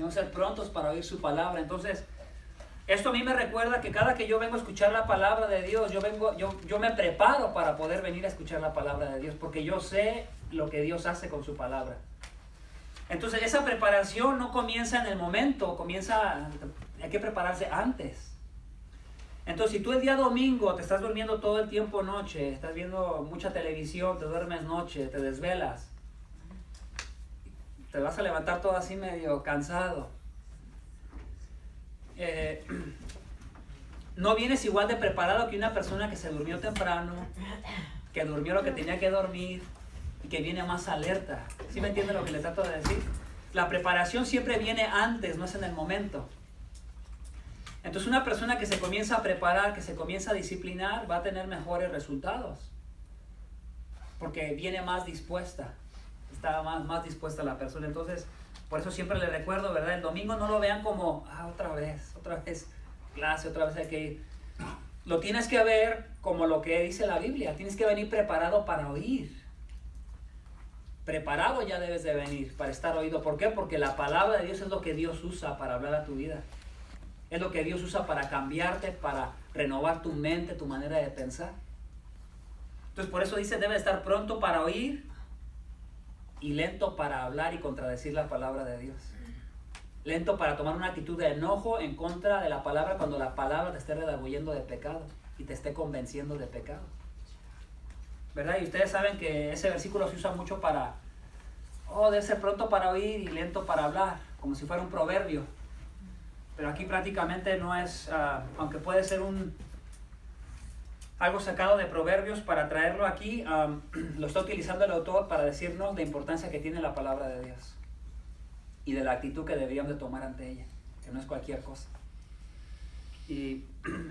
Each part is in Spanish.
Debemos ser prontos para oír su palabra. Entonces, esto a mí me recuerda que cada que yo vengo a escuchar la palabra de Dios, yo me preparo para poder venir a escuchar la palabra de Dios, porque yo sé lo que Dios hace con su palabra. Entonces, esa preparación no comienza en el momento, hay que prepararse antes. Entonces, si tú el día domingo te estás durmiendo todo el tiempo noche, estás viendo mucha televisión, te duermes noche, te desvelas, te vas a levantar todo así medio cansado. No vienes igual de preparado que una persona que se durmió temprano, que durmió lo que tenía que dormir y que viene más alerta. ¿Sí me entienden lo que les trato de decir? La preparación siempre viene antes, no es en el momento. Entonces una persona que se comienza a preparar, que se comienza a disciplinar, va a tener mejores resultados. Porque viene más dispuesta, está más dispuesta la persona. Entonces, por eso siempre les recuerdo, ¿verdad? El domingo no lo vean como, otra vez clase, otra vez hay que ir. Lo tienes que ver como lo que dice la Biblia. Tienes que venir preparado para oír. Preparado ya debes de venir para estar oído. ¿Por qué? Porque la palabra de Dios es lo que Dios usa para hablar a tu vida. Es lo que Dios usa para cambiarte, para renovar tu mente, tu manera de pensar. Entonces por eso dice, debe estar pronto para oír y lento para hablar y contradecir la palabra de Dios. Lento para tomar una actitud de enojo en contra de la palabra cuando la palabra te esté redarguyendo de pecado y te esté convenciendo de pecado. ¿Verdad? Y ustedes saben que ese versículo se usa mucho para, debe ser pronto para oír y lento para hablar, como si fuera un proverbio. Pero aquí prácticamente no es, aunque puede ser algo sacado de proverbios, para traerlo aquí, lo está utilizando el autor para decirnos la importancia que tiene la palabra de Dios y de la actitud que deberíamos de tomar ante ella, que no es cualquier cosa. Y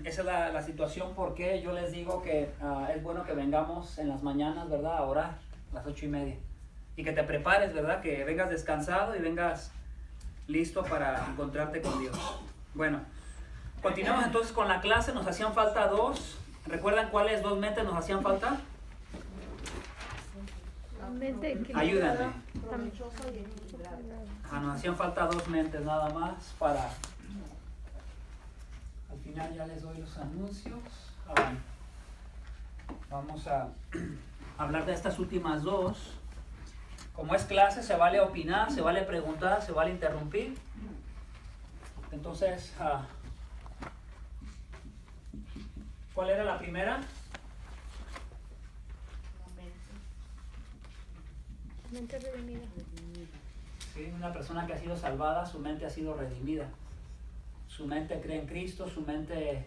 esa es la situación porque yo les digo que es bueno que vengamos en las mañanas, ¿verdad?, a orar a las 8:30 y que te prepares, ¿verdad?, que vengas descansado y vengas listo para encontrarte con Dios. Bueno, continuamos entonces con la clase. Nos hacían falta 2. ¿Recuerdan cuáles 2 mentes nos hacían falta? Ayúdame. Nos hacían falta 2 mentes nada más para... Al final ya les doy los anuncios. Vamos a hablar de estas últimas 2. Como es clase, se vale opinar, se vale preguntar, se vale interrumpir. Entonces, ¿cuál era la primera? Mente redimida. Sí, una persona que ha sido salvada, su mente ha sido redimida. Su mente cree en Cristo, su mente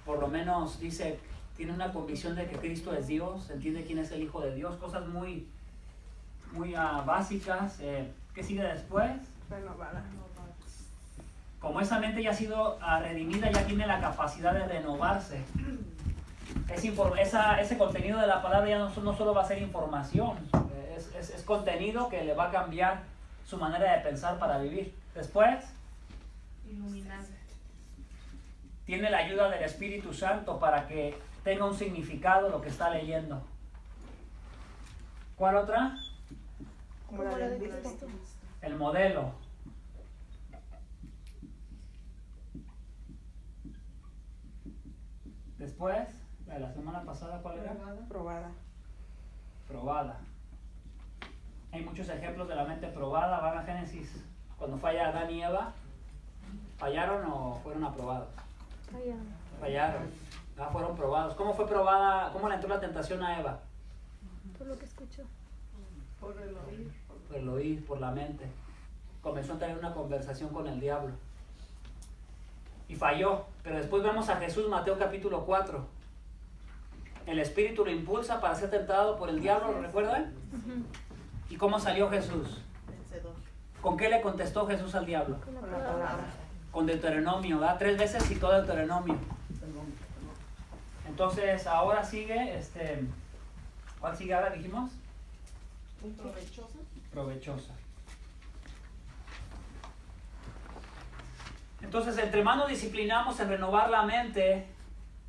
por lo menos dice, tiene una convicción de que Cristo es Dios, entiende quién es el Hijo de Dios, cosas muy básicas. ¿Qué sigue después? Renovada. Como esa mente ya ha sido redimida, ya tiene la capacidad de renovarse. Ese contenido de la palabra ya no solo va a ser información, es contenido que le va a cambiar su manera de pensar para vivir. Después, Iluminada. tiene la ayuda del Espíritu Santo para que tenga un significado lo que está leyendo. ¿Cuál otra? Como la de Cristo. El modelo. Después, la de la semana pasada, ¿cuál era? Probada. Probada. Hay muchos ejemplos de la mente probada. Van a Génesis, cuando falla Adán y Eva, ¿fallaron o fueron aprobados? Fallaron. Fueron probados. ¿Cómo fue probada? ¿Cómo le entró la tentación a Eva? Por lo que escuchó. Por el oír. Por el oír, por la mente. Comenzó a tener una conversación con el diablo. Y falló. Pero después vemos a Jesús, Mateo capítulo 4. El Espíritu lo impulsa para ser tentado por el diablo, ¿lo recuerdan? ¿Y cómo salió Jesús? Vencedor. ¿Con qué le contestó Jesús al diablo? Con la Con la palabra. palabra. Con Deuteronomio, ¿verdad? 3 veces citó Deuteronomio. Entonces, ahora sigue, ¿cuál sigue ahora, dijimos? Provechosa. Provechosa. Entonces, entre más nos disciplinamos en renovar la mente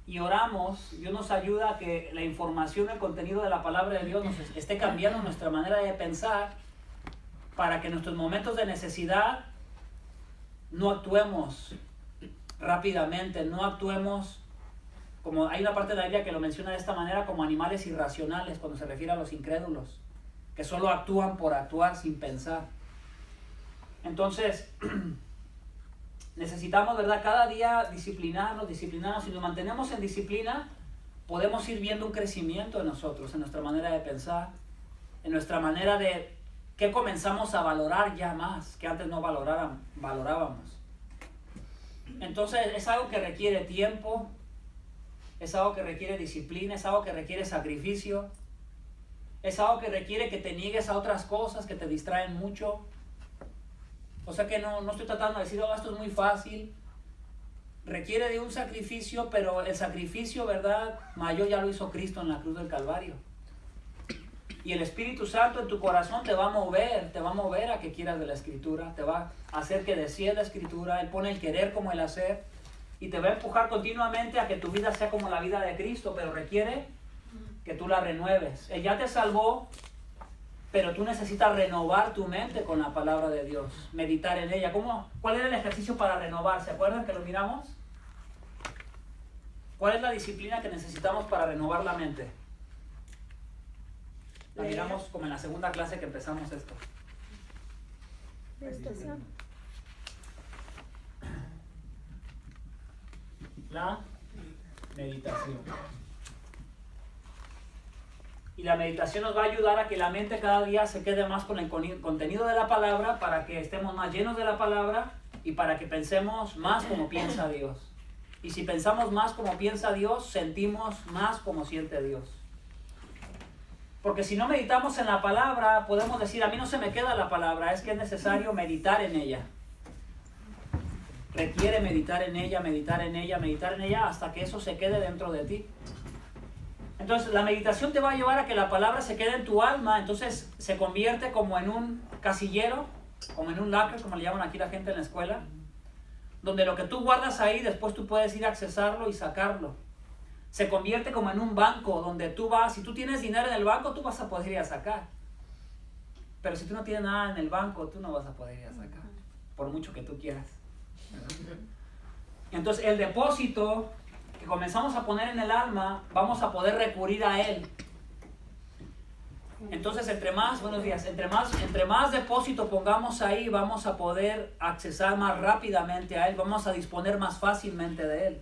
y oramos, Dios nos ayuda a que la información, el contenido de la palabra de Dios nos esté cambiando nuestra manera de pensar para que en nuestros momentos de necesidad no actuemos rápidamente, no actuemos como hay una parte de la Biblia que lo menciona de esta manera, como animales irracionales cuando se refiere a los incrédulos, que solo actúan por actuar sin pensar. Entonces, necesitamos, ¿verdad?, cada día disciplinarnos. Si nos mantenemos en disciplina, podemos ir viendo un crecimiento en nosotros, en nuestra manera de pensar, en nuestra manera de que comenzamos a valorar ya más, que antes no valorábamos. Entonces, es algo que requiere tiempo, es algo que requiere disciplina, es algo que requiere sacrificio, es algo que requiere que te niegues a otras cosas que te distraen mucho. O sea que no estoy tratando de decir, oh, esto es muy fácil. Requiere de un sacrificio, pero el sacrificio, ¿verdad?, mayor ya lo hizo Cristo en la cruz del Calvario. Y el Espíritu Santo en tu corazón te va a mover a que quieras de la Escritura, te va a hacer que desees la Escritura. Él pone el querer como el hacer y te va a empujar continuamente a que tu vida sea como la vida de Cristo, pero requiere que tú la renueves. Él ya te salvó, pero tú necesitas renovar tu mente con la palabra de Dios, meditar en ella. ¿Cuál era el ejercicio para renovar? ¿Se acuerdan que lo miramos? ¿Cuál es la disciplina que necesitamos para renovar la mente? La miramos como en la segunda clase que empezamos esto. Meditación. La meditación. Y la meditación nos va a ayudar a que la mente cada día se quede más con el contenido de la palabra, para que estemos más llenos de la palabra y para que pensemos más como piensa Dios. Y si pensamos más como piensa Dios, sentimos más como siente Dios. Porque si no meditamos en la palabra, podemos decir, a mí no se me queda la palabra, es que es necesario meditar en ella. Requiere meditar en ella, hasta que eso se quede dentro de ti. Entonces, la meditación te va a llevar a que la palabra se quede en tu alma, entonces se convierte como en un casillero, como en un locker, como le llaman aquí la gente en la escuela, donde lo que tú guardas ahí, después tú puedes ir a accesarlo y sacarlo. Se convierte como en un banco donde tú vas, si tú tienes dinero en el banco, tú vas a poder ir a sacar. Pero si tú no tienes nada en el banco, tú no vas a poder ir a sacar, por mucho que tú quieras. Entonces, el depósito que comenzamos a poner en el alma, vamos a poder recurrir a él. Entonces, entre más depósito pongamos ahí, vamos a poder accesar más rápidamente a él, vamos a disponer más fácilmente de él.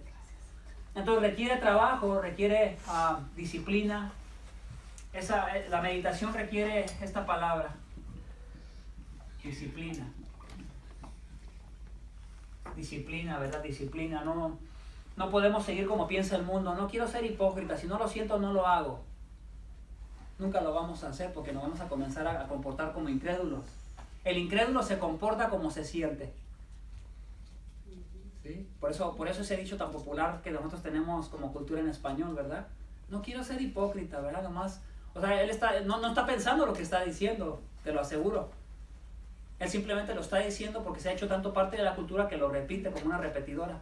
Entonces requiere trabajo, requiere disciplina. La meditación requiere esta palabra, disciplina. Disciplina, ¿verdad? Disciplina. No podemos seguir como piensa el mundo. No quiero ser hipócrita, si no lo siento no lo hago. Nunca lo vamos a hacer porque nos vamos a comenzar a comportar como incrédulos. El incrédulo se comporta como se siente. ¿Sí? Por eso ese dicho tan popular que nosotros tenemos como cultura en español, ¿verdad? No quiero ser hipócrita, ¿verdad? Nomás, o sea, él no está pensando lo que está diciendo, te lo aseguro. Él simplemente lo está diciendo porque se ha hecho tanto parte de la cultura que lo repite como una repetidora.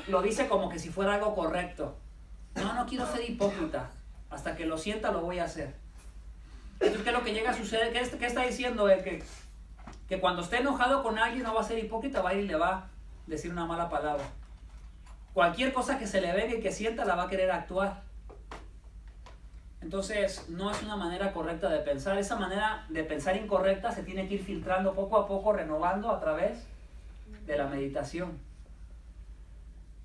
Lo dice como que si fuera algo correcto. No quiero ser hipócrita. Hasta que lo sienta lo voy a hacer. Entonces, ¿qué es lo que llega a suceder? ¿Qué está diciendo él? Que cuando esté enojado con alguien no va a ser hipócrita, va a ir y le va a decir una mala palabra. Cualquier cosa que se le venga y que sienta la va a querer actuar. Entonces no es una manera correcta de pensar. Esa manera de pensar incorrecta se tiene que ir filtrando poco a poco, renovando a través de la meditación.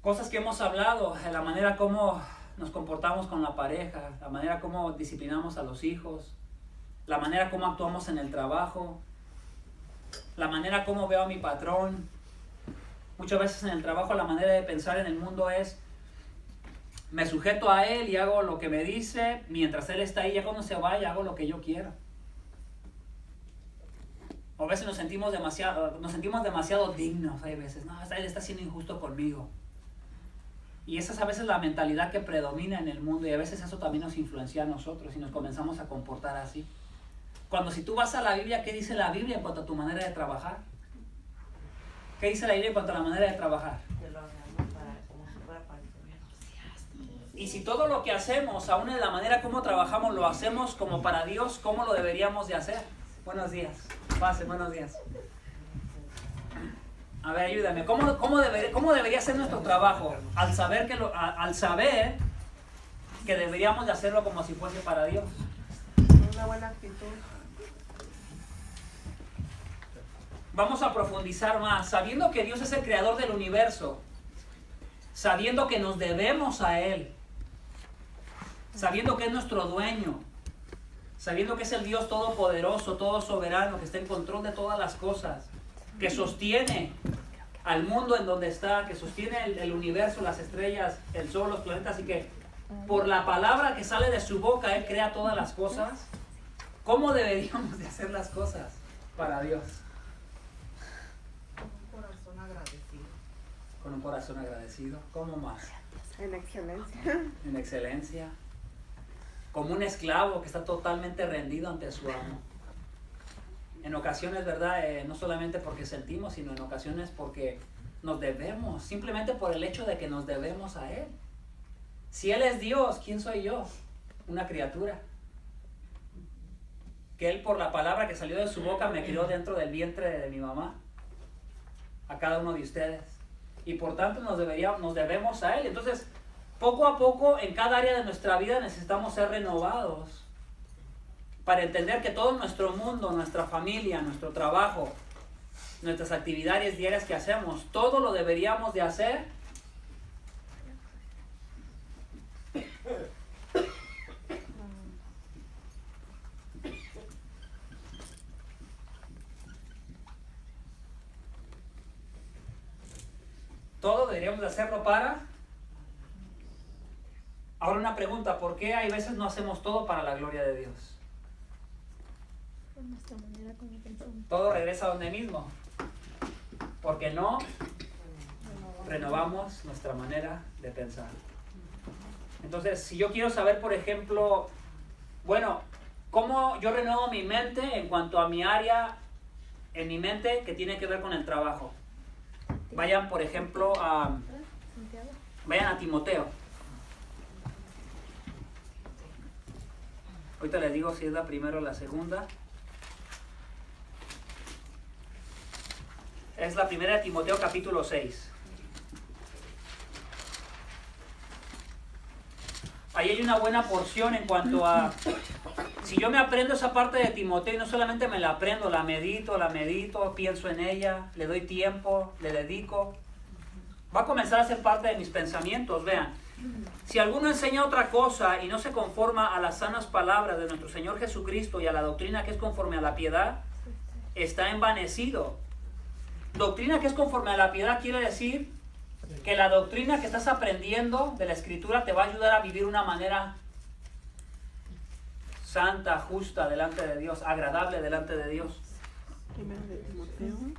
Cosas que hemos hablado, la manera como nos comportamos con la pareja, la manera como disciplinamos a los hijos, la manera como actuamos en el trabajo, la manera como veo a mi patrón. Muchas veces en el trabajo la manera de pensar en el mundo es, me sujeto a él y hago lo que me dice, mientras él está ahí, ya cuando se vaya hago lo que yo quiero. O a veces nos sentimos demasiado dignos, hay veces, no, él está siendo injusto conmigo. Y esa es a veces la mentalidad que predomina en el mundo y a veces eso también nos influencia a nosotros y nos comenzamos a comportar así. Cuando si tú vas a la Biblia, ¿qué dice la Biblia en cuanto a tu manera de trabajar? ¿Qué dice la Biblia en cuanto a la manera de trabajar? Y si todo lo que hacemos, aún en la manera como trabajamos, lo hacemos como para Dios, ¿cómo lo deberíamos de hacer? Buenos días. Pase, buenos días. A ver, ayúdame. ¿Cómo debería ser nuestro trabajo? Al saber que deberíamos de hacerlo como si fuese para Dios. Una buena actitud. Vamos a profundizar más, sabiendo que Dios es el creador del universo, sabiendo que nos debemos a Él, sabiendo que es nuestro dueño, sabiendo que es el Dios todopoderoso, todo soberano, que está en control de todas las cosas, que sostiene al mundo en donde está, que sostiene el universo, las estrellas, el sol, los planetas, y que por la palabra que sale de su boca Él crea todas las cosas. ¿Cómo deberíamos de hacer las cosas para Dios? Un corazón agradecido. Con un corazón agradecido. ¿Cómo más? En excelencia. En excelencia. Como un esclavo que está totalmente rendido ante su amo. En ocasiones, ¿verdad? No solamente porque sentimos, sino en ocasiones porque nos debemos. Simplemente por el hecho de que nos debemos a Él. Si Él es Dios, ¿quién soy yo? Una criatura. Que Él, por la palabra que salió de su boca, me crió dentro del vientre de mi mamá. A cada uno de ustedes. Y por tanto nos debemos a Él. Entonces, poco a poco, en cada área de nuestra vida necesitamos ser renovados. Para entender que todo nuestro mundo, nuestra familia, nuestro trabajo, nuestras actividades diarias que hacemos, todo lo deberíamos de hacer todo deberíamos de hacerlo para. Ahora una pregunta, ¿por qué hay veces no hacemos todo para la gloria de Dios? Por nuestra manera como pensamos. Todo regresa a donde mismo. Porque no renovamos nuestra manera de pensar. Entonces, si yo quiero saber, por ejemplo, bueno, cómo yo renuevo mi mente en cuanto a mi área en mi mente que tiene que ver con el trabajo. Vayan, por ejemplo, vayan a Timoteo. Ahorita les digo si es la primera o la segunda. Es la primera de Timoteo capítulo 6. Ahí hay una buena porción en cuanto a... Si yo me aprendo esa parte de Timoteo y no solamente me la aprendo, la medito, pienso en ella, le doy tiempo, le dedico, va a comenzar a ser parte de mis pensamientos. Vean, si alguno enseña otra cosa y no se conforma a las sanas palabras de nuestro Señor Jesucristo y a la doctrina que es conforme a la piedad, está envanecido. Doctrina que es conforme a la piedad quiere decir que la doctrina que estás aprendiendo de la Escritura te va a ayudar a vivir una manera santa, justa delante de Dios, agradable delante de Dios.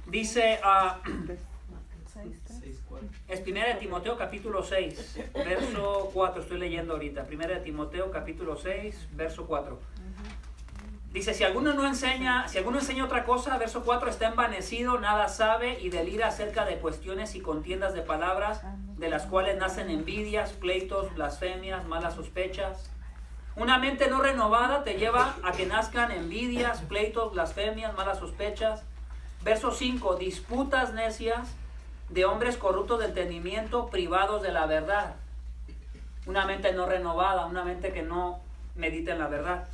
Dice, es 1 de Timoteo capítulo 6, verso 4, estoy leyendo ahorita, 1 de Timoteo capítulo 6, verso 4. Dice, si alguno enseña otra cosa, verso 4, está envanecido, nada sabe y delira acerca de cuestiones y contiendas de palabras, de las cuales nacen envidias, pleitos, blasfemias, malas sospechas. Una mente no renovada te lleva a que nazcan envidias, pleitos, blasfemias, malas sospechas. Verso 5, disputas necias de hombres corruptos de entendimiento, privados de la verdad. Una mente no renovada, una mente que no medita en la verdad.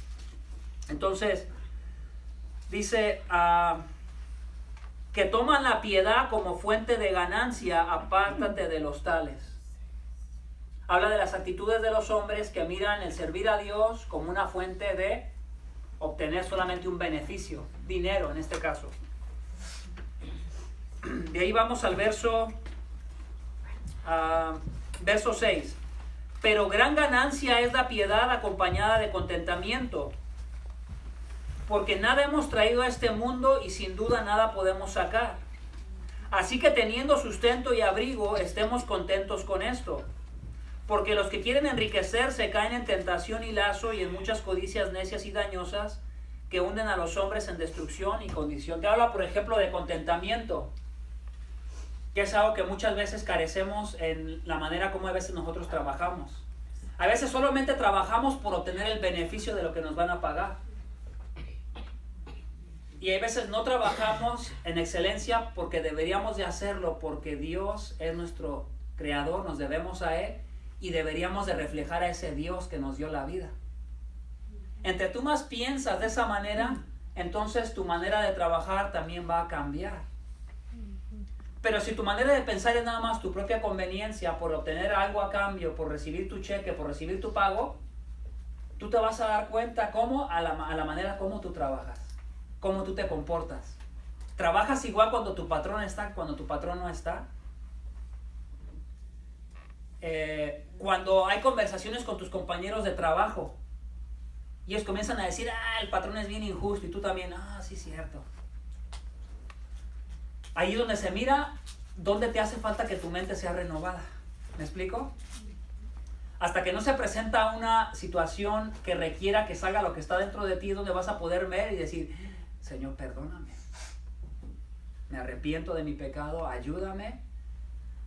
Entonces, dice que toman la piedad como fuente de ganancia, apártate de los tales. Habla de las actitudes de los hombres que miran el servir a Dios como una fuente de obtener solamente un beneficio, dinero en este caso. De ahí vamos al verso 6. Pero gran ganancia es la piedad acompañada de contentamiento, porque nada hemos traído a este mundo y sin duda nada podemos sacar. Así que teniendo sustento y abrigo, estemos contentos con esto. Porque los que quieren enriquecerse caen en tentación y lazo y en muchas codicias necias y dañosas que hunden a los hombres en destrucción y condición. Te habla, por ejemplo, de contentamiento, que es algo que muchas veces carecemos en la manera como a veces nosotros trabajamos. A veces solamente trabajamos por obtener el beneficio de lo que nos van a pagar. Y hay veces no trabajamos en excelencia porque deberíamos de hacerlo, porque Dios es nuestro creador, nos debemos a Él y deberíamos de reflejar a ese Dios que nos dio la vida. Entre tú más piensas de esa manera, entonces tu manera de trabajar también va a cambiar. Pero si tu manera de pensar es nada más tu propia conveniencia, por obtener algo a cambio, por recibir tu cheque, por recibir tu pago, tú te vas a dar cuenta cómo a la manera como tú trabajas, cómo tú te comportas. ¿Trabajas igual cuando tu patrón está, cuando tu patrón no está? Cuando hay conversaciones con tus compañeros de trabajo y ellos comienzan a decir, el patrón es bien injusto, y tú también, sí es cierto. Ahí es donde se mira dónde te hace falta que tu mente sea renovada. ¿Me explico? Hasta que no se presenta una situación que requiera que salga lo que está dentro de ti, es donde vas a poder ver y decir, Señor, perdóname. Me arrepiento de mi pecado, ayúdame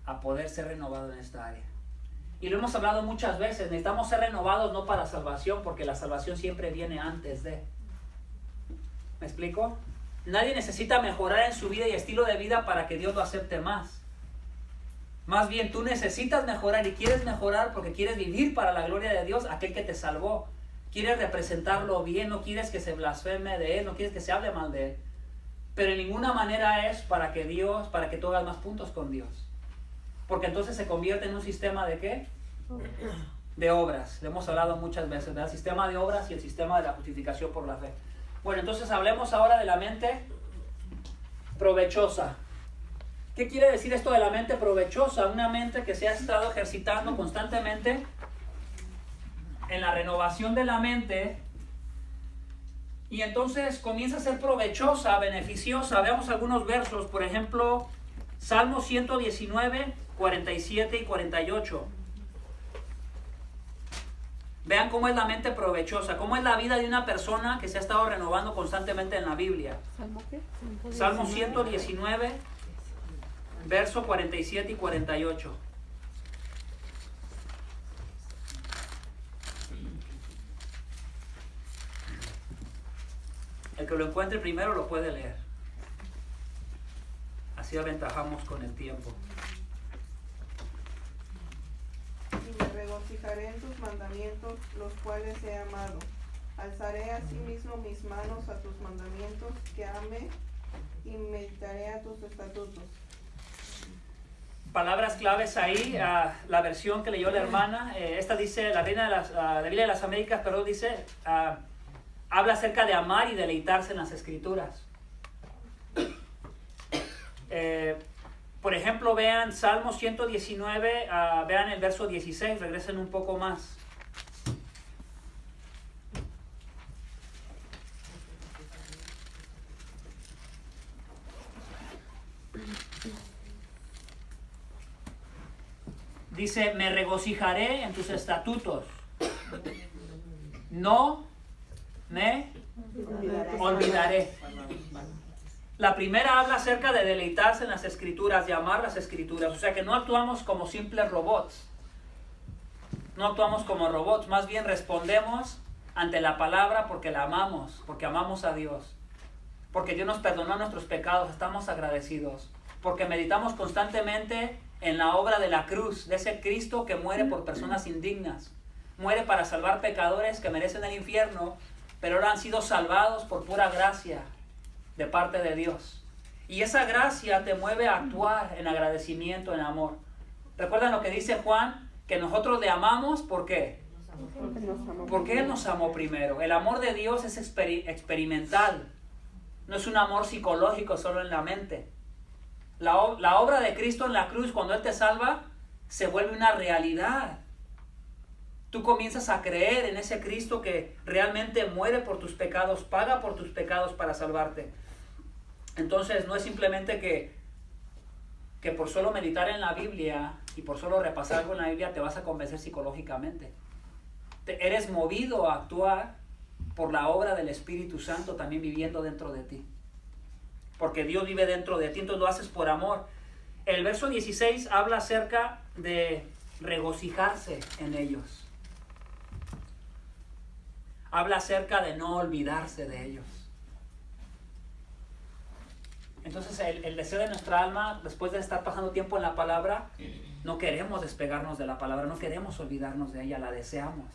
a poder ser renovado en esta área. Y lo hemos hablado muchas veces, necesitamos ser renovados no para salvación, porque la salvación siempre viene antes de. ¿Me explico? Nadie necesita mejorar en su vida y estilo de vida para que Dios lo acepte más. Más bien, tú necesitas mejorar y quieres mejorar porque quieres vivir para la gloria de Dios, aquel que te salvó. Quieres representarlo bien, no quieres que se blasfeme de Él, no quieres que se hable mal de Él. Pero en ninguna manera es para que tú hagas más puntos con Dios. Porque entonces se convierte en un sistema ¿de qué? De obras. Le hemos hablado muchas veces, ¿verdad? El sistema de obras y el sistema de la justificación por la fe. Bueno, entonces hablemos ahora de la mente provechosa. ¿Qué quiere decir esto de la mente provechosa? Una mente que se ha estado ejercitando constantemente en la renovación de la mente y entonces comienza a ser provechosa, beneficiosa. Veamos algunos versos, por ejemplo, Salmo 119, 47 y 48. Vean cómo es la mente provechosa, cómo es la vida de una persona que se ha estado renovando constantemente en la Biblia. ¿Salmo qué? Salmo 119, verso 47 y 48. El que lo encuentre primero lo puede leer. Así aventajamos con el tiempo. Y me regocijaré en tus mandamientos, los cuales he amado. Alzaré asimismo mis manos a tus mandamientos que amé y meditaré a tus estatutos. Palabras claves ahí, la versión que leyó la hermana, esta dice, la Biblia de las Américas, perdón, dice, habla acerca de amar y deleitarse en las Escrituras. Por ejemplo, vean Salmo 119, vean el verso 16, regresen un poco más. Dice, me regocijaré en tus estatutos, no me olvidaré. La primera habla acerca de deleitarse en las Escrituras, de amar las Escrituras. O sea que no actuamos como simples robots. No actuamos como robots, más bien respondemos ante la palabra porque la amamos, porque amamos a Dios. Porque Dios nos perdonó nuestros pecados, estamos agradecidos. Porque meditamos constantemente en la obra de la cruz, de ese Cristo que muere por personas indignas. Muere para salvar pecadores que merecen el infierno, pero ahora han sido salvados por pura gracia de parte de Dios. Y esa gracia te mueve a actuar en agradecimiento, en amor. ¿Recuerdan lo que dice Juan? Que nosotros le amamos, ¿por qué? Porque Él nos amó primero. El amor de Dios es experimental. No es un amor psicológico solo en la mente. La obra de Cristo en la cruz, cuando Él te salva, se vuelve una realidad. Tú comienzas a creer en ese Cristo que realmente muere por tus pecados, paga por tus pecados para salvarte. Entonces no es simplemente que por solo meditar en la Biblia y por solo repasar algo en la Biblia te vas a convencer psicológicamente. Eres movido a actuar por la obra del Espíritu Santo también viviendo dentro de ti. Porque Dios vive dentro de ti, entonces lo haces por amor. El verso 16 habla acerca de regocijarse en ellos. Habla acerca de no olvidarse de ellos. Entonces el deseo de nuestra alma, después de estar pasando tiempo en la palabra, no queremos despegarnos de la palabra, no queremos olvidarnos de ella, la deseamos,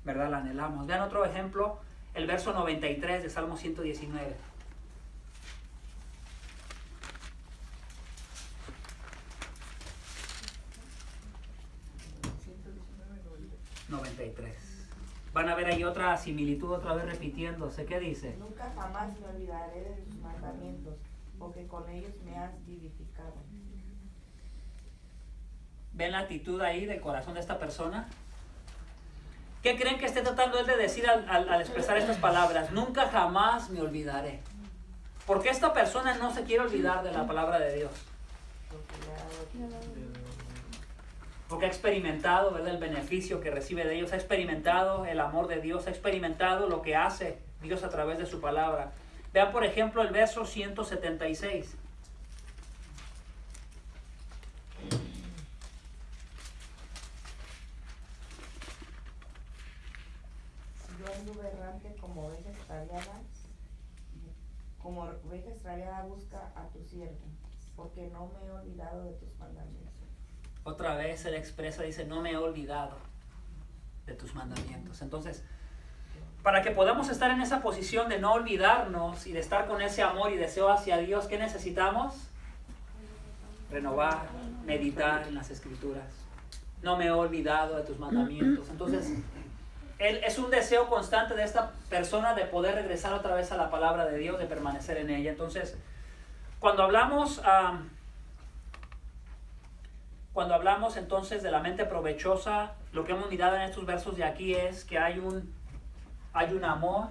¿verdad? La anhelamos. Vean otro ejemplo, el verso 93 de Salmo 119. 93. Van a ver ahí otra similitud, otra vez repitiéndose. ¿Qué dice? Nunca jamás me olvidaré de tus mandamientos, porque con ellos me has vivificado. ¿Ven la actitud ahí del corazón de esta persona? ¿Qué creen que esté tratando él de decir al expresar estas palabras? Nunca jamás me olvidaré. ¿Por qué esta persona no se quiere olvidar de la palabra de Dios? Porque ha experimentado, ¿verdad?, el beneficio que recibe de ellos, ha experimentado el amor de Dios, ha experimentado lo que hace Dios a través de su palabra. Vean, por ejemplo, el verso 176. Si yo anduve errante como oveja extraviada busca a tu siervo, porque no me he olvidado de tus mandamientos. Otra vez él expresa, dice, no me he olvidado de tus mandamientos. Entonces, para que podamos estar en esa posición de no olvidarnos y de estar con ese amor y deseo hacia Dios, ¿qué necesitamos? Renovar, meditar en las Escrituras. No me he olvidado de tus mandamientos. Entonces, es un deseo constante de esta persona de poder regresar otra vez a la palabra de Dios, de permanecer en ella. Entonces, cuando hablamos entonces de la mente provechosa, lo que hemos mirado en estos versos de aquí es que hay un amor,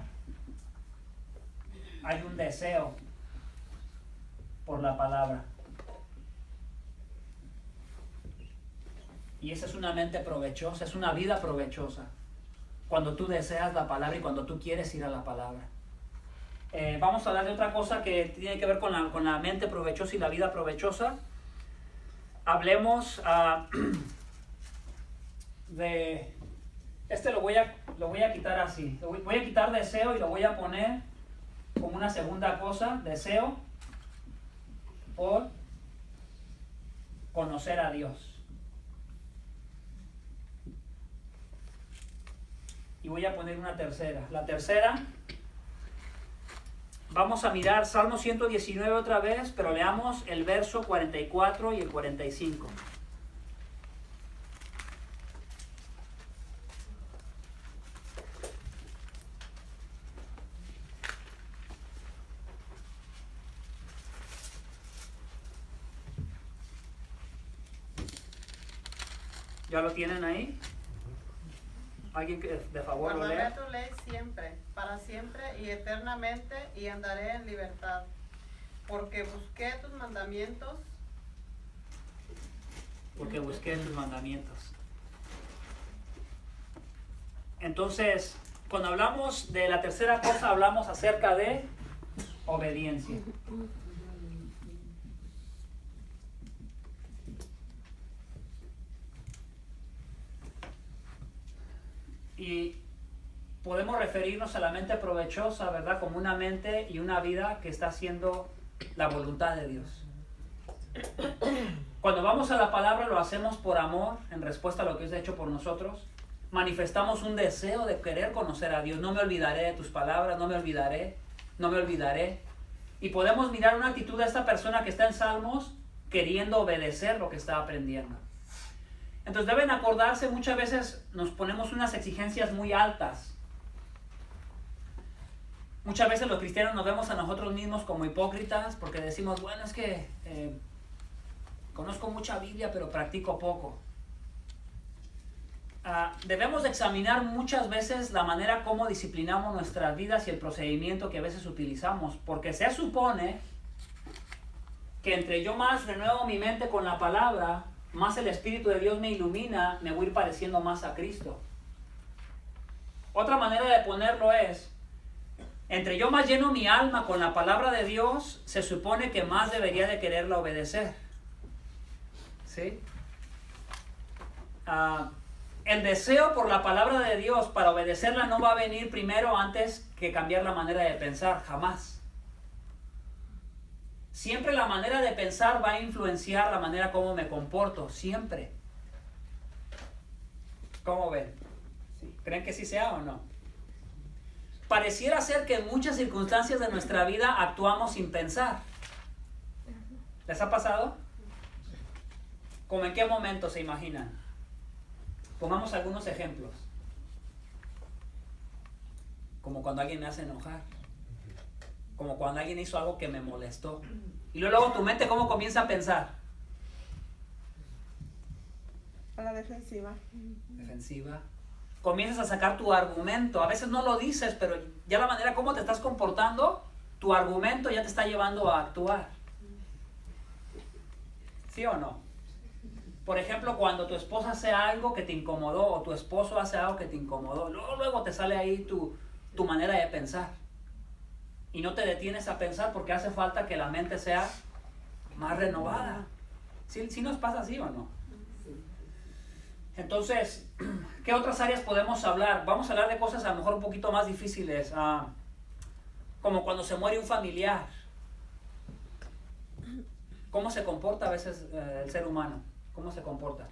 hay un deseo por la palabra. Y esa es una mente provechosa, es una vida provechosa. Cuando tú deseas la palabra y cuando tú quieres ir a la palabra. Vamos a hablar de otra cosa que tiene que ver con la mente provechosa y la vida provechosa. Hablemos de... lo voy a quitar así. Voy a quitar deseo y lo voy a poner como una segunda cosa. Deseo por conocer a Dios. Y voy a poner una tercera. La tercera, vamos a mirar Salmo 119 otra vez, pero leamos el verso 44 y el 45. ¿Ya lo tienen ahí? ¿Alguien que de favor lo lea? Guardaré tu ley siempre, para siempre y eternamente, y andaré en libertad, porque busqué tus mandamientos. Porque busqué tus mandamientos. Entonces, cuando hablamos de la tercera cosa, hablamos acerca de obediencia. Y podemos referirnos a la mente provechosa, ¿verdad? Como una mente y una vida que está haciendo la voluntad de Dios. Cuando vamos a la palabra lo hacemos por amor, en respuesta a lo que es hecho por nosotros. Manifestamos un deseo de querer conocer a Dios. No me olvidaré de tus palabras, no me olvidaré. Y podemos mirar una actitud de esta persona que está en Salmos queriendo obedecer lo que está aprendiendo. Entonces deben acordarse, muchas veces nos ponemos unas exigencias muy altas. Muchas veces los cristianos nos vemos a nosotros mismos como hipócritas porque decimos, bueno, es que conozco mucha Biblia pero practico poco. Debemos de examinar muchas veces la manera como disciplinamos nuestras vidas y el procedimiento que a veces utilizamos, porque se supone que entre yo más renuevo mi mente con la palabra, más el Espíritu de Dios me ilumina, me voy a ir pareciendo más a Cristo. Otra manera de ponerlo es, entre yo más lleno mi alma con la palabra de Dios, se supone que más debería de quererla obedecer. ¿Sí? El deseo por la palabra de Dios para obedecerla no va a venir primero antes que cambiar la manera de pensar, jamás. Siempre la manera de pensar va a influenciar la manera como me comporto, siempre. ¿Cómo ven? ¿Creen que sí sea o no? Pareciera ser que en muchas circunstancias de nuestra vida actuamos sin pensar. ¿Les ha pasado? ¿Cómo en qué momento se imaginan? Pongamos algunos ejemplos. Como cuando alguien me hace enojar. Como cuando alguien hizo algo que me molestó. Y luego tu mente, ¿cómo comienza a pensar? A la defensiva. Defensiva. Comienzas a sacar tu argumento. A veces no lo dices, pero ya la manera como te estás comportando, tu argumento ya te está llevando a actuar. ¿Sí o no? Por ejemplo, cuando tu esposa hace algo que te incomodó o tu esposo hace algo que te incomodó, luego te sale ahí tu manera de pensar. Y no te detienes a pensar porque hace falta que la mente sea más renovada. ¿Sí nos pasa así o no? Entonces, ¿qué otras áreas podemos hablar? Vamos a hablar de cosas a lo mejor un poquito más difíciles, como cuando se muere un familiar. ¿Cómo se comporta a veces el ser humano? ¿Cómo se comporta?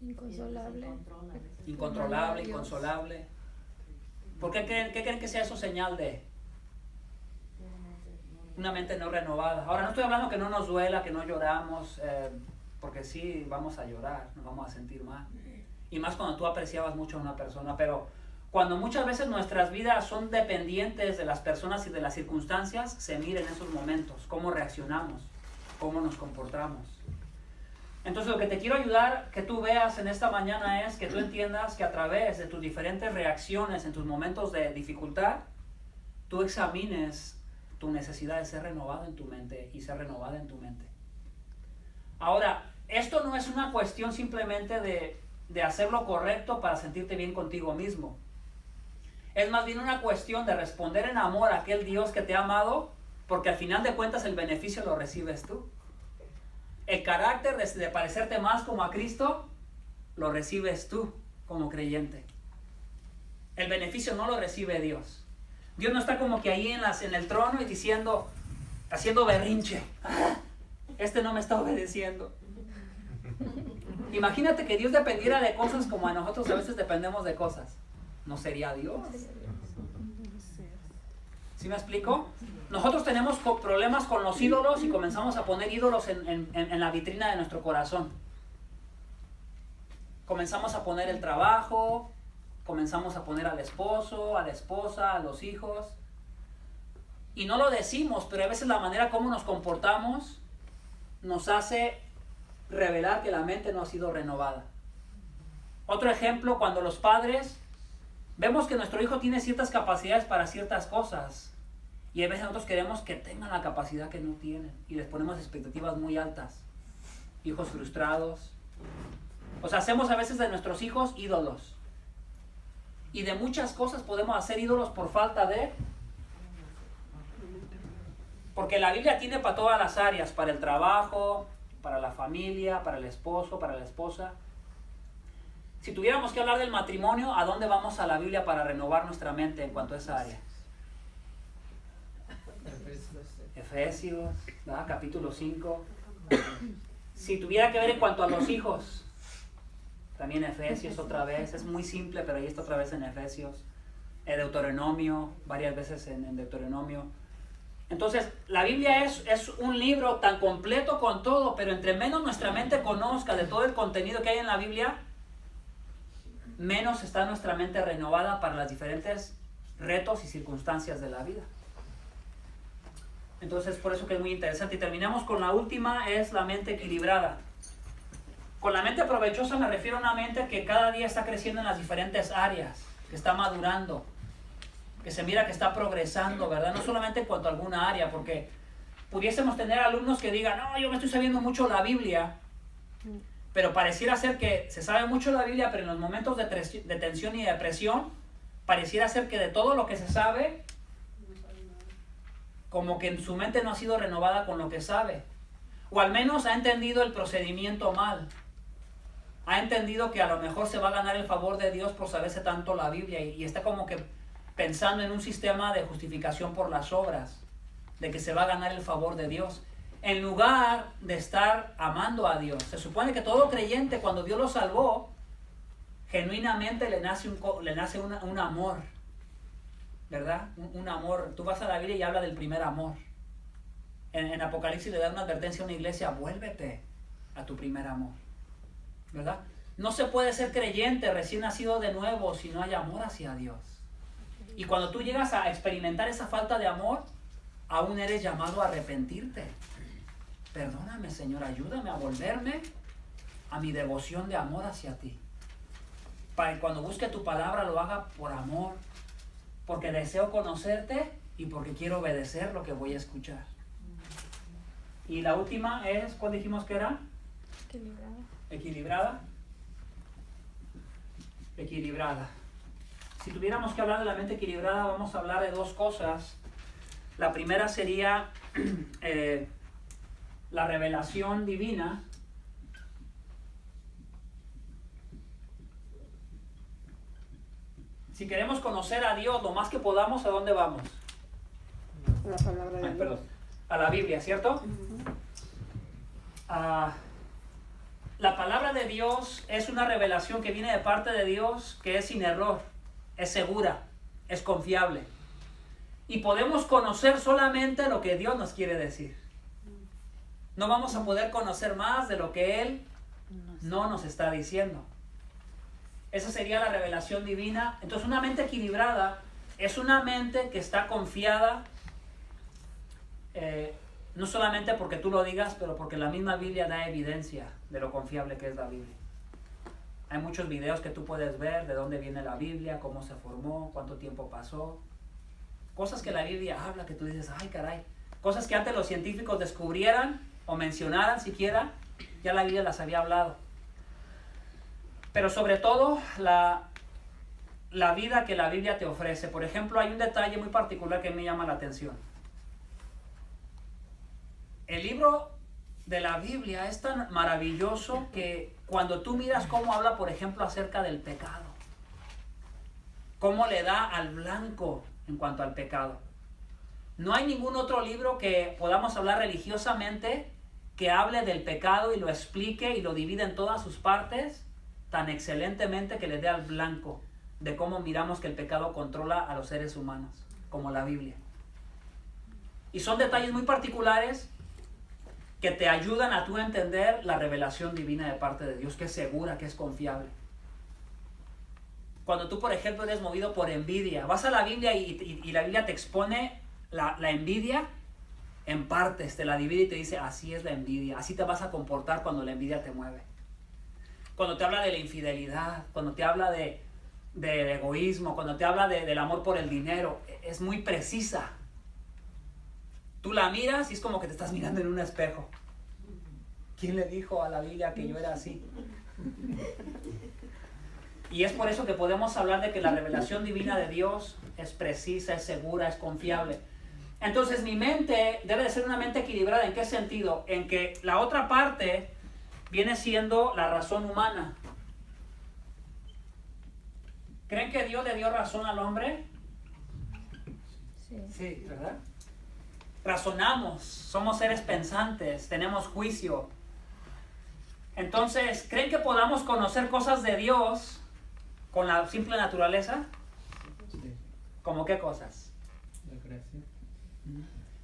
Inconsolable. Incontrolable, inconsolable. ¿Por qué creen que sea eso señal de una mente no renovada? Ahora, no estoy hablando que no nos duela, que no lloramos, porque sí vamos a llorar, nos vamos a sentir mal. Y más cuando tú apreciabas mucho a una persona, pero cuando muchas veces nuestras vidas son dependientes de las personas y de las circunstancias, se mira en esos momentos, cómo reaccionamos, cómo nos comportamos. Entonces lo que te quiero ayudar que tú veas en esta mañana es que tú entiendas que a través de tus diferentes reacciones en tus momentos de dificultad, tú examines tu necesidad de ser renovado en tu mente y ser renovada en tu mente. Ahora, esto no es una cuestión simplemente de hacer lo correcto para sentirte bien contigo mismo. Es más bien una cuestión de responder en amor a aquel Dios que te ha amado, porque al final de cuentas el beneficio lo recibes tú. El carácter de parecerte más como a Cristo lo recibes tú como creyente. El beneficio no lo recibe Dios. Dios no está como que ahí en el trono y diciendo, haciendo berrinche. Este no me está obedeciendo. Imagínate que Dios dependiera de cosas como a nosotros a veces dependemos de cosas. ¿No sería Dios? ¿Sí me explico? Nosotros tenemos problemas con los ídolos y comenzamos a poner ídolos en la vitrina de nuestro corazón. Comenzamos a poner el trabajo, comenzamos a poner al esposo, a la esposa, a los hijos. Y no lo decimos, pero a veces la manera como nos comportamos nos hace revelar que la mente no ha sido renovada. Otro ejemplo, cuando los padres vemos que nuestro hijo tiene ciertas capacidades para ciertas cosas y a veces nosotros queremos que tengan la capacidad que no tienen y les ponemos expectativas muy altas. Hijos frustrados. O sea, hacemos a veces de nuestros hijos ídolos. Y de muchas cosas podemos hacer ídolos por falta de... Porque la Biblia tiene para todas las áreas, para el trabajo, para la familia, para el esposo, para la esposa. Si tuviéramos que hablar del matrimonio, ¿a dónde vamos a la Biblia para renovar nuestra mente en cuanto a esa área? Efesios, ¿verdad? Capítulo 5. Si tuviera que ver en cuanto a los hijos, también Efesios otra vez. Es muy simple, pero ahí está otra vez en Efesios. Deuteronomio, varias veces en Deuteronomio. Entonces, la Biblia es un libro tan completo con todo, pero entre menos nuestra mente conozca de todo el contenido que hay en la Biblia, menos está nuestra mente renovada para los diferentes retos y circunstancias de la vida. Entonces, por eso que es muy interesante. Y terminamos con la última, es la mente equilibrada. Con la mente provechosa me refiero a una mente que cada día está creciendo en las diferentes áreas, que está madurando, que se mira que está progresando, ¿verdad? No solamente en cuanto a alguna área, porque pudiésemos tener alumnos que digan, no, yo me estoy sabiendo mucho la Biblia, pero pareciera ser que se sabe mucho la Biblia, pero en los momentos de tensión y depresión, pareciera ser que de todo lo que se sabe, como que su mente no ha sido renovada con lo que sabe, o al menos ha entendido el procedimiento mal. Ha entendido que a lo mejor se va a ganar el favor de Dios por saberse tanto la Biblia y está como que pensando en un sistema de justificación por las obras de que se va a ganar el favor de Dios, en lugar de estar amando a Dios. Se supone que todo creyente, cuando Dios lo salvó, genuinamente le nace un amor, ¿verdad? Un amor. Tú vas a la Biblia y habla del primer amor. En Apocalipsis le da una advertencia a una iglesia: vuélvete a tu primer amor, ¿verdad? No se puede ser creyente, recién nacido de nuevo, si no hay amor hacia Dios. Y cuando tú llegas a experimentar esa falta de amor, aún eres llamado a arrepentirte. Perdóname, Señor, ayúdame a volverme a mi devoción de amor hacia ti. Para que cuando busque tu palabra lo haga por amor, porque deseo conocerte y porque quiero obedecer lo que voy a escuchar. Y la última es, ¿cuál dijimos que era? Equilibrada. Equilibrada. Equilibrada. Si tuviéramos que hablar de la mente equilibrada, vamos a hablar de dos cosas. La primera sería la revelación divina. Si queremos conocer a Dios lo más que podamos, ¿a dónde vamos? La palabra de Ay, Dios. perdón. A la Biblia, ¿cierto? La palabra de Dios es una revelación que viene de parte de Dios, que es sin error, es segura, es confiable. Y podemos conocer solamente lo que Dios nos quiere decir. No vamos a poder conocer más de lo que Él no nos está diciendo. Esa sería la revelación divina. Entonces, una mente equilibrada es una mente que está confiada, no solamente porque tú lo digas, pero porque la misma Biblia da evidencia de lo confiable que es la Biblia. Hay muchos videos que tú puedes ver de dónde viene la Biblia, cómo se formó, cuánto tiempo pasó. Cosas que la Biblia habla que tú dices, ay caray. Cosas que antes los científicos descubrieran o mencionaran siquiera, ya la Biblia las había hablado. Pero sobre todo la vida que la Biblia te ofrece. Por ejemplo, hay un detalle muy particular que me llama la atención. El libro de la Biblia es tan maravilloso que cuando tú miras cómo habla, por ejemplo, acerca del pecado, cómo le da al blanco en cuanto al pecado. No hay ningún otro libro que podamos hablar religiosamente que hable del pecado y lo explique y lo divida en todas sus partes tan excelentemente, que le dé al blanco de cómo miramos que el pecado controla a los seres humanos, como la Biblia. Y son detalles muy particulares que te ayudan a tú entender la revelación divina de parte de Dios, que es segura, que es confiable. Cuando tú, por ejemplo, eres movido por envidia, vas a la Biblia y la Biblia te expone la envidia en partes, te la divide y te dice, así es la envidia, así te vas a comportar cuando la envidia te mueve. Cuando te habla de la infidelidad, cuando te habla del egoísmo, cuando te habla del amor por el dinero, es muy precisa. Tú la miras y es como que te estás mirando en un espejo. ¿Quién le dijo a la Biblia que yo era así? Y es por eso que podemos hablar de que la revelación divina de Dios es precisa, es segura, es confiable. Entonces mi mente debe de ser una mente equilibrada. ¿En qué sentido? En que la otra parte viene siendo la razón humana. ¿Creen que Dios le dio razón al hombre? Sí. Sí, ¿verdad? Razonamos, somos seres pensantes, tenemos juicio. Entonces, ¿creen que podamos conocer cosas de Dios con la simple naturaleza? Sí, ¿Cómo qué cosas? la creación.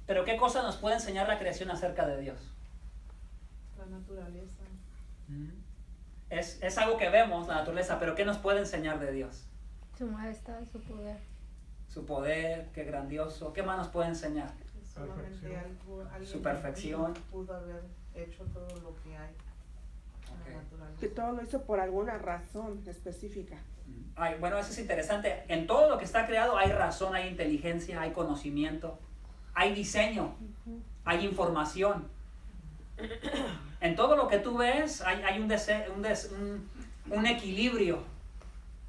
Pero ¿qué cosas nos puede enseñar la creación acerca de Dios? La naturaleza. Es algo que vemos, la naturaleza, pero ¿qué nos puede enseñar de Dios? Su majestad, su poder. Su poder, qué grandioso. ¿Qué más nos puede enseñar? Es solamente Perfección. alguien Su perfección. divino pudo haber hecho todo lo que hay en Ok. la naturaleza. Que todo lo hizo por alguna razón específica. Ay, bueno, eso es interesante. En todo lo que está creado hay razón, hay inteligencia, hay conocimiento, hay diseño, hay información. En todo lo que tú ves hay un equilibrio,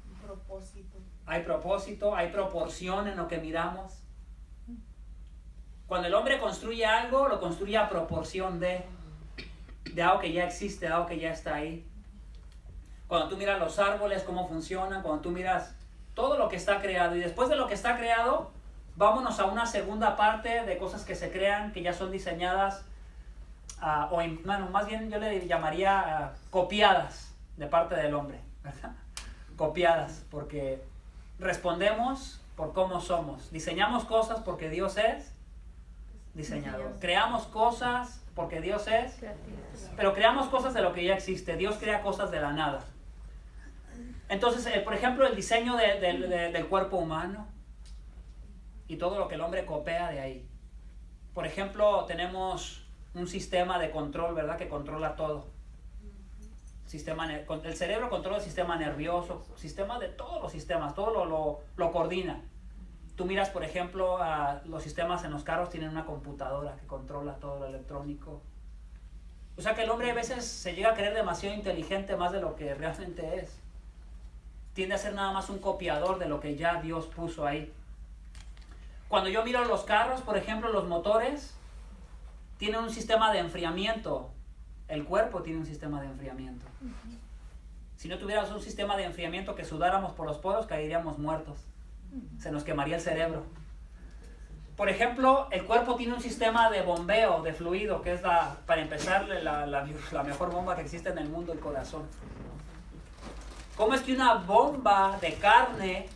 Un propósito. hay propósito, hay proporción en lo que miramos. Cuando el hombre construye algo, lo construye a proporción de algo que ya existe, de algo que ya está ahí. Cuando tú miras los árboles, cómo funcionan, cuando tú miras todo lo que está creado, y después de lo que está creado, vámonos a una segunda parte de cosas que se crean, que ya son diseñadas, bueno, más bien yo le llamaría copiadas de parte del hombre, ¿verdad? Copiadas, porque respondemos por cómo somos. Diseñamos cosas porque Dios es diseñador. Creamos cosas porque Dios es, pero creamos cosas de lo que ya existe. Dios crea cosas de la nada. Entonces, por ejemplo, el diseño del cuerpo humano y todo lo que el hombre copia de ahí. Por ejemplo, tenemos un sistema de control, ¿verdad? Que controla todo. El cerebro controla el sistema nervioso, sistema de todos los sistemas, todo lo coordina. Tú miras, por ejemplo, los sistemas en los carros tienen una computadora que controla todo lo electrónico. O sea que el hombre a veces se llega a creer demasiado inteligente, más de lo que realmente es. Tiende a ser nada más un copiador de lo que ya Dios puso ahí. Cuando yo miro los carros, por ejemplo, los motores tienen un sistema de enfriamiento. El cuerpo tiene un sistema de enfriamiento. Si no tuviéramos un sistema de enfriamiento que sudáramos por los poros, caeríamos muertos. Se nos quemaría el cerebro. Por ejemplo, el cuerpo tiene un sistema de bombeo de fluido, que es para empezar la mejor bomba que existe en el mundo, el corazón. ¿Cómo es que una bomba de carne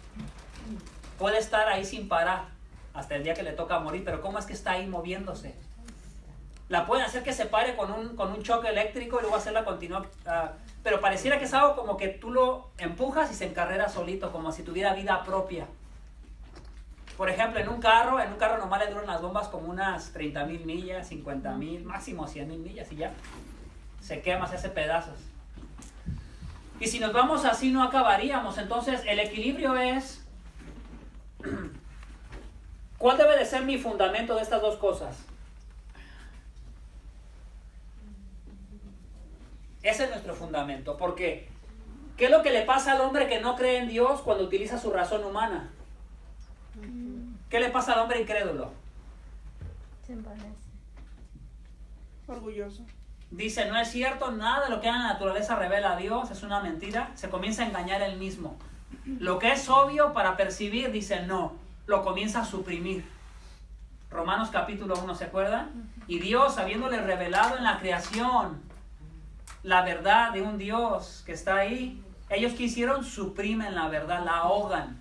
puede estar ahí sin parar hasta el día que le toca morir? Pero ¿cómo es que está ahí moviéndose? La pueden hacer que se pare con un choque eléctrico y luego hacerla continuar. Pero pareciera que es algo como que tú lo empujas y se encarrera solito, como si tuviera vida propia. Por ejemplo, en un carro normal le duran las bombas como unas 30,000 millas, 50,000, máximo 100,000 millas y ya. Se quema, se hace pedazos. Y si nos vamos así no acabaríamos. Entonces el equilibrio es... ¿Cuál debe de ser mi fundamento de estas dos cosas? Ese es nuestro fundamento, porque ¿qué es lo que le pasa al hombre que no cree en Dios cuando utiliza su razón humana? ¿Qué le pasa al hombre incrédulo? Se envanece. Orgulloso. Dice, no es cierto, nada de lo que hay en la naturaleza revela a Dios, es una mentira. Se comienza a engañar él mismo. Lo que es obvio para percibir, dice no, lo comienza a suprimir. Romanos capítulo 1, ¿se acuerdan? Y Dios, habiéndole revelado en la creación la verdad de un Dios que está ahí, ellos que hicieron suprimen la verdad, la ahogan.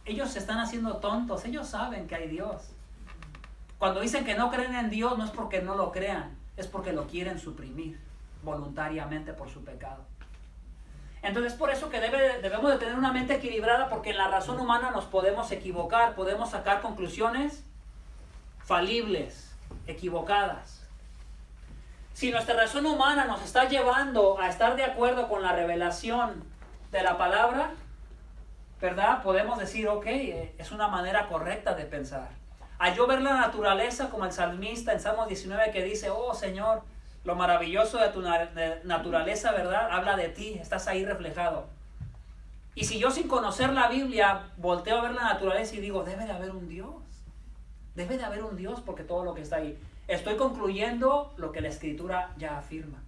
Ellos se están haciendo tontos, ellos saben que hay Dios. Cuando dicen que no creen en Dios no es porque no lo crean, es porque lo quieren suprimir voluntariamente por su pecado. Entonces por eso que debemos de tener una mente equilibrada, porque en la razón humana nos podemos equivocar, podemos sacar conclusiones falibles, equivocadas. Si nuestra razón humana nos está llevando a estar de acuerdo con la revelación de la palabra, ¿verdad? Podemos decir, ok, es una manera correcta de pensar. A yo ver la naturaleza como el salmista en Salmos 19 que dice, oh Señor, lo maravilloso de tu naturaleza, ¿verdad? Habla de ti, estás ahí reflejado. Y si yo sin conocer la Biblia volteo a ver la naturaleza y digo, debe de haber un Dios. Debe de haber un Dios porque todo lo que está ahí. Estoy concluyendo lo que la Escritura ya afirma.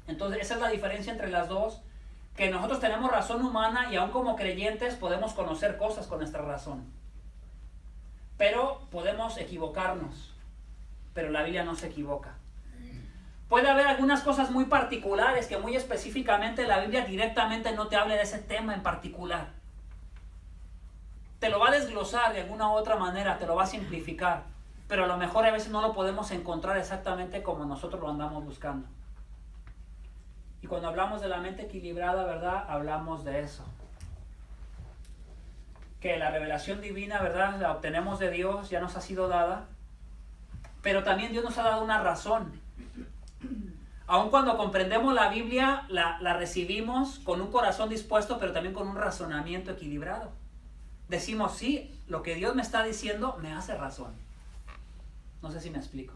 Entonces esa es la diferencia entre las dos, que nosotros tenemos razón humana y aún como creyentes podemos conocer cosas con nuestra razón. Pero podemos equivocarnos, pero la Biblia no se equivoca. Puede haber algunas cosas muy particulares que muy específicamente la Biblia directamente no te hable de ese tema en particular. Te lo va a desglosar de alguna u otra manera, te lo va a simplificar, pero a lo mejor a veces no lo podemos encontrar exactamente como nosotros lo andamos buscando. Y cuando hablamos de la mente equilibrada, ¿verdad? Hablamos de eso. Que la revelación divina, ¿verdad? La obtenemos de Dios, ya nos ha sido dada, pero también Dios nos ha dado una razón. Aun cuando comprendemos la Biblia, la recibimos con un corazón dispuesto, pero también con un razonamiento equilibrado. Decimos, sí, lo que Dios me está diciendo me hace razón. No sé si me explico.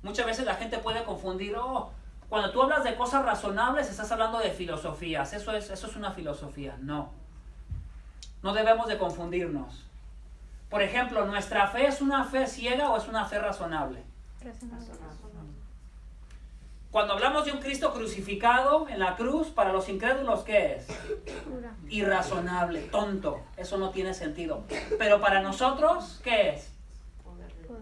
Muchas veces la gente puede confundir, cuando tú hablas de cosas razonables, estás hablando de filosofías. Eso es una filosofía. No. No debemos de confundirnos. Por ejemplo, ¿nuestra fe es una fe ciega o es una fe razonable? Razonable. Cuando hablamos de un Cristo crucificado en la cruz, para los incrédulos, ¿qué es? Pura. Irrazonable, tonto. Eso no tiene sentido. Pero para nosotros, ¿qué es?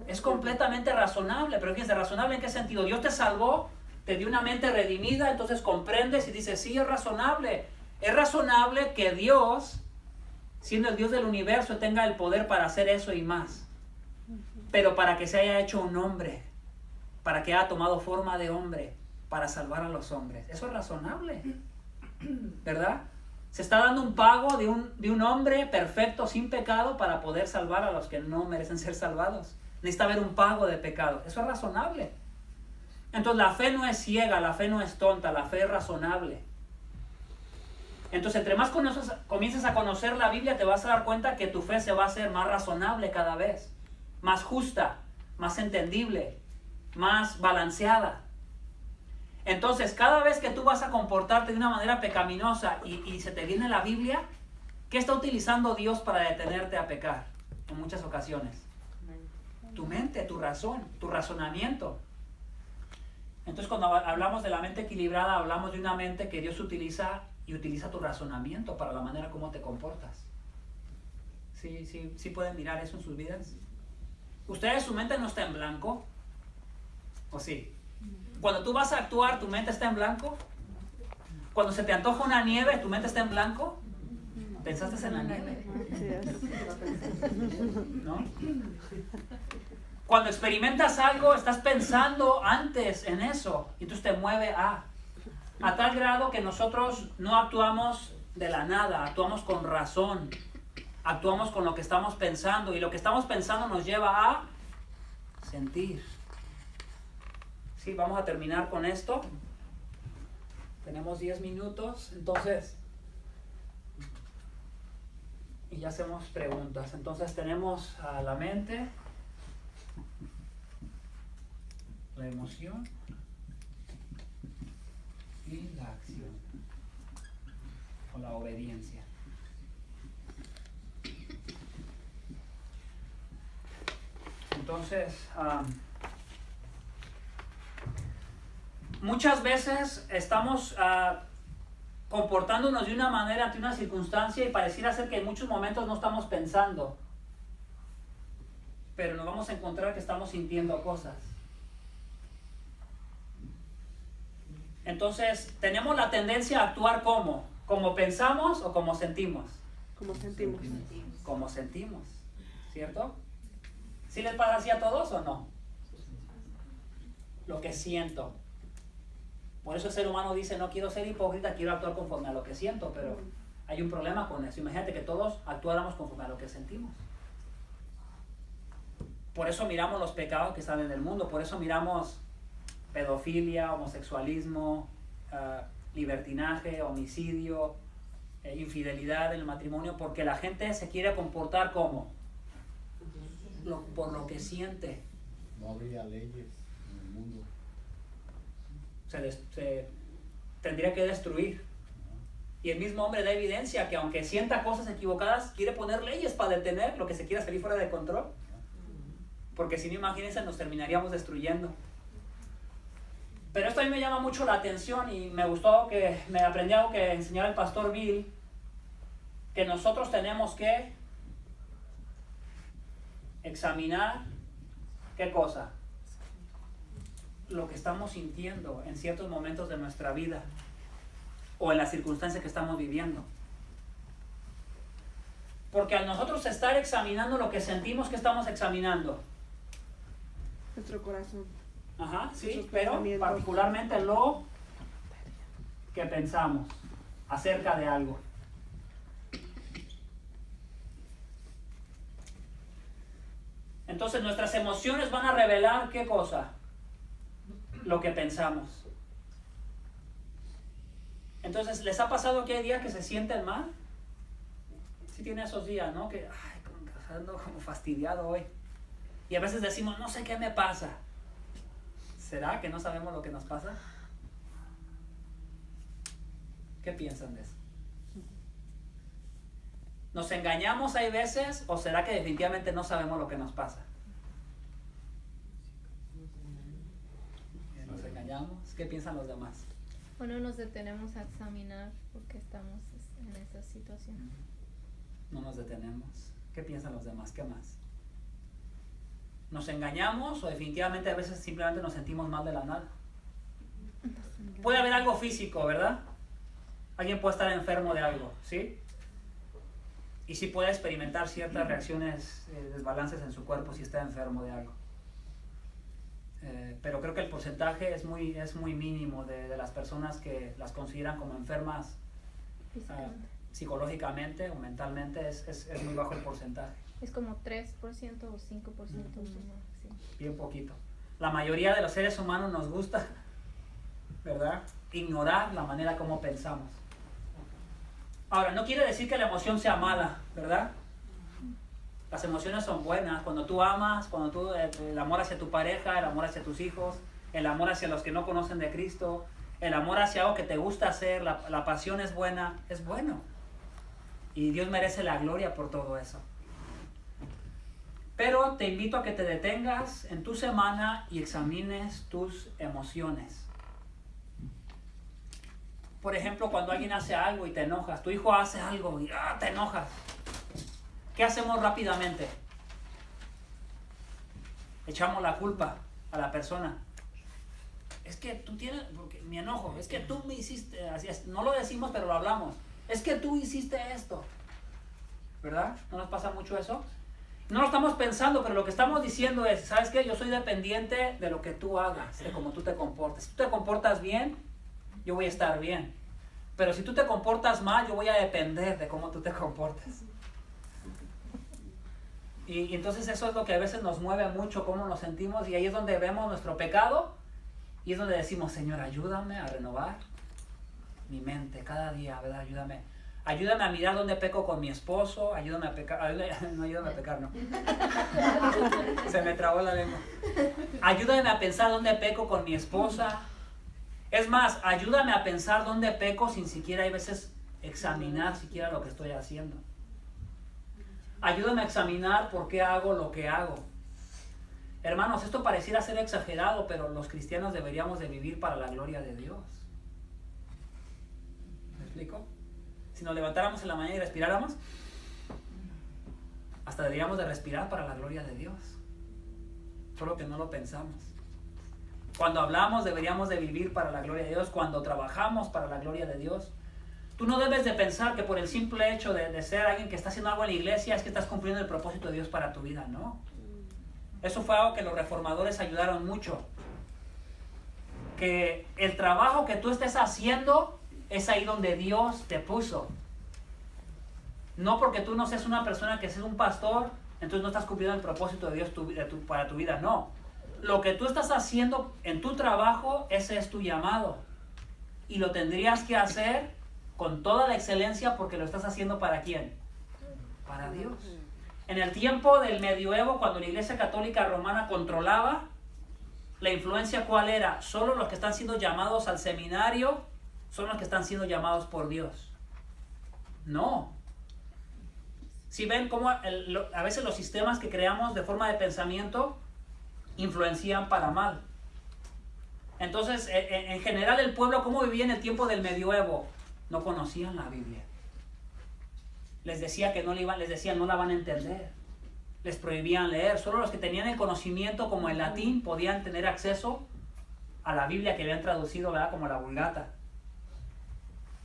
Es completamente razonable. Pero fíjense, ¿razonable en qué sentido? Dios te salvó, te dio una mente redimida, entonces comprendes y dices, sí, es razonable. Es razonable que Dios, siendo el Dios del universo, tenga el poder para hacer eso y más. Pero para que se haya hecho un hombre, para que haya tomado forma de hombre, para salvar a los hombres. Eso es razonable, ¿verdad? Se está dando un pago de un hombre perfecto, sin pecado, para poder salvar a los que no merecen ser salvados. Necesita haber un pago de pecado. Eso es razonable. Entonces la fe no es ciega, la fe no es tonta, la fe es razonable. Entonces entre más comiences a conocer la Biblia, te vas a dar cuenta que tu fe se va a hacer más razonable cada vez, más justa, más entendible, más balanceada. Entonces, cada vez que tú vas a comportarte de una manera pecaminosa y se te viene la Biblia, ¿qué está utilizando Dios para detenerte a pecar? En muchas ocasiones. Tu mente, tu razón, tu razonamiento. Entonces, cuando hablamos de la mente equilibrada, hablamos de una mente que Dios utiliza y utiliza tu razonamiento para la manera como te comportas. ¿Sí pueden mirar eso en sus vidas? ¿Ustedes, su mente no está en blanco? ¿O sí? Cuando tú vas a actuar, ¿tu mente está en blanco? Cuando se te antoja una nieve, ¿tu mente está en blanco? ¿Pensaste en la nieve? ¿No? Cuando experimentas algo, estás pensando antes en eso y entonces te mueve a tal grado que nosotros no actuamos de la nada, actuamos con razón, actuamos con lo que estamos pensando y lo que estamos pensando nos lleva a sentir. Sí, vamos a terminar con esto. Tenemos 10 minutos, entonces, y ya hacemos preguntas. Entonces tenemos a la mente, la emoción y la acción, o la obediencia. Entonces, muchas veces estamos comportándonos de una manera ante una circunstancia y pareciera ser que en muchos momentos no estamos pensando, pero nos vamos a encontrar que estamos sintiendo cosas. Entonces, tenemos la tendencia a actuar como pensamos o como sentimos. Como sentimos. Como sentimos, ¿cierto? ¿Sí les pasa así a todos o no? Lo que siento. Por eso el ser humano dice, no quiero ser hipócrita, quiero actuar conforme a lo que siento, pero hay un problema con eso. Imagínate que todos actuáramos conforme a lo que sentimos. Por eso miramos los pecados que están en el mundo, por eso miramos pedofilia, homosexualismo, libertinaje, homicidio, infidelidad en el matrimonio, porque la gente se quiere comportar como por lo que siente. No habría leyes en el mundo. Se tendría que destruir. Y el mismo hombre da evidencia que aunque sienta cosas equivocadas, quiere poner leyes para detener lo que se quiera salir fuera de control. Porque si no, imagínense, nos terminaríamos destruyendo. Pero esto a mí me llama mucho la atención y me gustó que me aprendí algo que enseñaba el pastor Bill, que nosotros tenemos que examinar, ¿qué cosa? Lo que estamos sintiendo en ciertos momentos de nuestra vida o en las circunstancias que estamos viviendo. Porque al nosotros estar examinando lo que sentimos, ¿qué estamos examinando? Nuestro corazón. Ajá, sí, Nuestros pero pensamientos. particularmente lo que pensamos acerca de algo. Entonces nuestras emociones van a revelar ¿qué cosa? Lo que pensamos. Entonces, ¿les ha pasado que hay días que se sienten mal? Sí tiene esos días, ¿no? Que, ando como fastidiado hoy. Y a veces decimos, no sé qué me pasa. ¿Será que no sabemos lo que nos pasa? ¿Qué piensan de eso? ¿Nos engañamos hay veces o será que definitivamente no sabemos lo que nos pasa? Nos engañamos. engañamos? ¿Qué piensan los demás? O no nos detenemos a examinar porque estamos en esa situación. No nos detenemos. ¿Qué piensan los demás? ¿Qué más? ¿Nos engañamos o definitivamente a veces simplemente nos sentimos mal de la nada? Puede haber algo físico, ¿verdad? Alguien puede estar enfermo de algo, ¿sí? Y sí puede experimentar ciertas reacciones, desbalances en su cuerpo si está enfermo de algo. Pero creo que el porcentaje es muy mínimo de las personas que las consideran como enfermas Físicamente. psicológicamente o mentalmente, es muy bajo el porcentaje. Es como 3% o 5%. Sí. Bien poquito. La mayoría de los seres humanos nos gusta, ¿verdad?, ignorar la manera como pensamos. Ahora, no quiere decir que la emoción sea mala, ¿verdad? Las emociones son buenas. Cuando tú amas, el amor hacia tu pareja, el amor hacia tus hijos, el amor hacia los que no conocen de Cristo, el amor hacia algo que te gusta hacer, la pasión es buena, es bueno. Y Dios merece la gloria por todo eso. Pero te invito a que te detengas en tu semana y examines tus emociones. Por ejemplo, cuando alguien hace algo y te enojas, tu hijo hace algo y te enojas. ¿Qué hacemos rápidamente? Echamos la culpa a la persona. Es que tú tienes, porque mi enojo, es que tú me hiciste, así es, no lo decimos pero lo hablamos. Es que tú hiciste esto. ¿Verdad? ¿No nos pasa mucho eso? No lo estamos pensando, pero lo que estamos diciendo es, ¿sabes qué? Yo soy dependiente de lo que tú hagas, de cómo tú te comportes. Si tú te comportas bien, yo voy a estar bien. Pero si tú te comportas mal, yo voy a depender de cómo tú te comportes. Y entonces eso es lo que a veces nos mueve mucho, cómo nos sentimos, y ahí es donde vemos nuestro pecado, y es donde decimos, Señor, ayúdame a renovar mi mente cada día, ¿verdad? Ayúdame a mirar dónde peco con mi esposo, ayúdame a pecar, no ayúdame a pecar, no. Se me trabó la lengua. Ayúdame a pensar dónde peco con mi esposa. Es más, ayúdame a pensar dónde peco sin siquiera a veces examinar siquiera lo que estoy haciendo. Ayúdame a examinar por qué hago lo que hago. Hermanos, esto pareciera ser exagerado, pero los cristianos deberíamos de vivir para la gloria de Dios. ¿Me explico? Si nos levantáramos en la mañana y respiráramos, hasta deberíamos de respirar para la gloria de Dios. Solo que no lo pensamos. Cuando hablamos deberíamos de vivir para la gloria de Dios. Cuando trabajamos para la gloria de Dios. Tú no debes de pensar que por el simple hecho de ser alguien que está haciendo algo en la iglesia es que estás cumpliendo el propósito de Dios para tu vida, ¿no? Eso fue algo que los reformadores ayudaron mucho. Que el trabajo que tú estés haciendo es ahí donde Dios te puso. No porque tú no seas una persona que seas un pastor, entonces no estás cumpliendo el propósito de Dios para tu vida, no. Lo que tú estás haciendo en tu trabajo, ese es tu llamado. Y lo tendrías que hacer con toda la excelencia porque lo estás haciendo ¿para quién? Para Dios. En el tiempo del medioevo, cuando la Iglesia Católica Romana controlaba, la influencia ¿cuál era? Solo los que están siendo llamados al seminario son los que están siendo llamados por Dios. No. Si ven cómo a veces los sistemas que creamos de forma de pensamiento influencian para mal. Entonces, en general el pueblo, ¿cómo vivía en el tiempo del medioevo? No conocían la Biblia. Les decía que les decían no la van a entender. Les prohibían leer. Solo los que tenían el conocimiento como el latín podían tener acceso a la Biblia que habían traducido, ¿verdad? Como la Vulgata.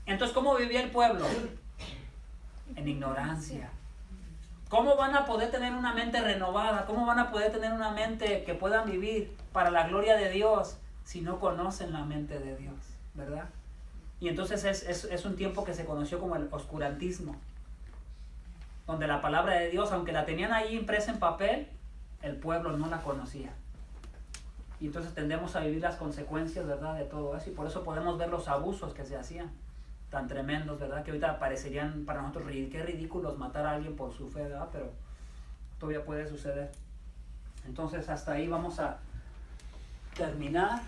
Entonces, ¿cómo vivía el pueblo? En ignorancia. ¿Cómo van a poder tener una mente renovada? ¿Cómo van a poder tener una mente que puedan vivir para la gloria de Dios si no conocen la mente de Dios? ¿Verdad? Y entonces es un tiempo que se conoció como el oscurantismo, donde la palabra de Dios, aunque la tenían ahí impresa en papel, el pueblo no la conocía. Y entonces tendemos a vivir las consecuencias, ¿verdad?, de todo eso. Y por eso podemos ver los abusos que se hacían, tan tremendos, ¿verdad?, que ahorita parecerían para nosotros qué ridículos matar a alguien por su fe, ¿verdad? Pero todavía puede suceder. Entonces hasta ahí vamos a terminar.